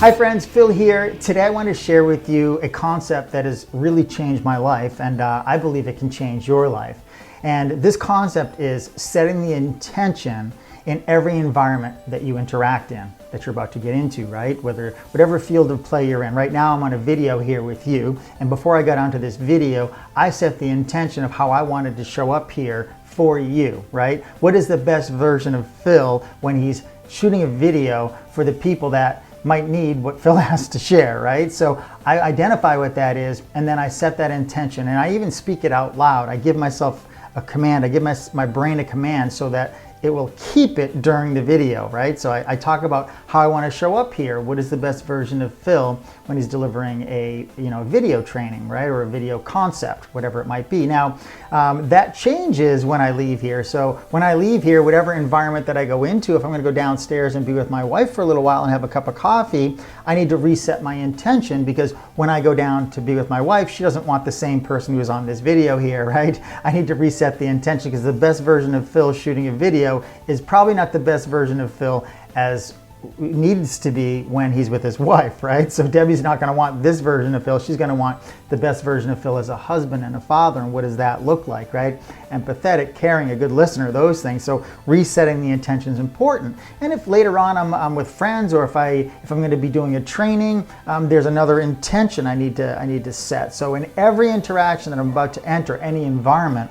Hi friends, Phil here. Today I want to share with you a concept that has really changed my life, and I believe it can change your life. And this concept is setting the intention in every environment that you interact in, that you're about to get into, right? Whatever field of play you're in. Right now I'm on a video here with you, and before I got onto this video, I set the intention of how I wanted to show up here for you, right? What is the best version of Phil when he's shooting a video for the people that might need what Phil has to share, right? So I identify what that is, and then I set that intention, and I even speak it out loud. I give myself a command, I give my brain a command so that it will keep it during the video, right? So I talk about how I want to show up here. What is the best version of Phil when he's delivering a video training, right? Or a video concept, whatever it might be. Now, that changes when I leave here. So when I leave here, whatever environment that I go into, if I'm going to go downstairs and be with my wife for a little while and have a cup of coffee, I need to reset my intention, because when I go down to be with my wife, she doesn't want the same person who is on this video here, right? I need to reset the intention, because the best version of Phil shooting a video is probably not the best version of Phil as needs to be when he's with his wife, right? So Debbie's not going to want this version of Phil. She's going to want the best version of Phil as a husband and a father. And what does that look like, right? Empathetic, caring, a good listener, those things. So resetting the intention is important. And if later on I'm with friends, or if I'm going to be doing a training, there's another intention I need to set. So in every interaction that I'm about to enter, any environment,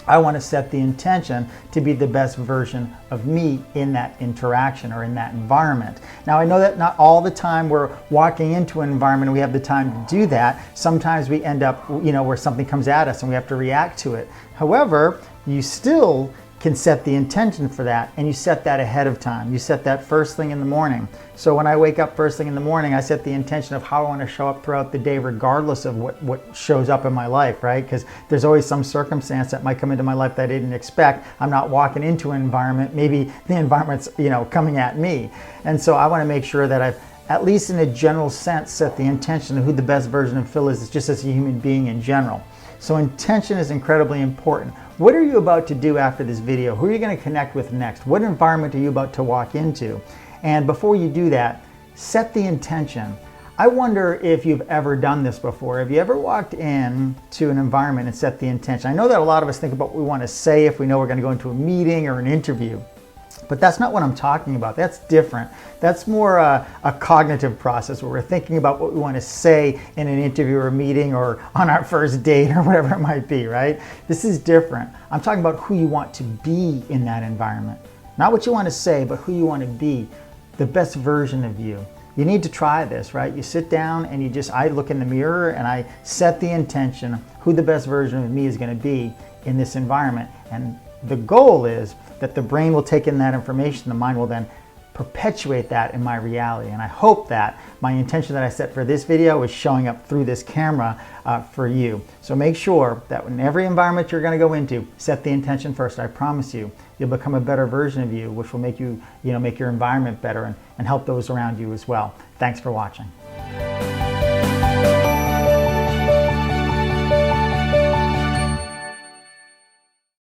I want to set the intention to be the best version of me in that interaction or in that environment. Now, I know that not all the time we're walking into an environment and we have the time to do that. Sometimes we end up, where something comes at us and we have to react to it. However, you still can set the intention for that, and you set that ahead of time. You set that first thing in the morning. So when I wake up first thing in the morning, I set the intention of how I want to show up throughout the day, regardless of what shows up in my life, right? Because there's always some circumstance that might come into my life that I didn't expect. I'm not walking into an environment, maybe the environment's coming at me. And so I want to make sure that I've, at least in a general sense, set the intention of who the best version of Phil is, just as a human being in general. So intention is incredibly important. What are you about to do after this video? Who are you going to connect with next? What environment are you about to walk into? And before you do that, set the intention. I wonder if you've ever done this before. Have you ever walked in to an environment and set the intention? I know that a lot of us think about what we want to say if we know we're going to go into a meeting or an interview. But that's not what I'm talking about. That's different. That's more a cognitive process where we're thinking about what we want to say in an interview or a meeting or on our first date or whatever it might be, right? This is different. I'm talking about who you want to be in that environment. Not what you want to say, but who you want to be, the best version of you. You need to try this, right? You sit down and I look in the mirror and I set the intention who the best version of me is going to be in this environment. And the goal is that the brain will take in that information, the mind will then perpetuate that in my reality. And I hope that my intention that I set for this video is showing up through this camera for you. So make sure that in every environment you're going to go into, set the intention first. I promise you, you'll become a better version of you, which will make you, make your environment better and help those around you as well. Thanks for watching.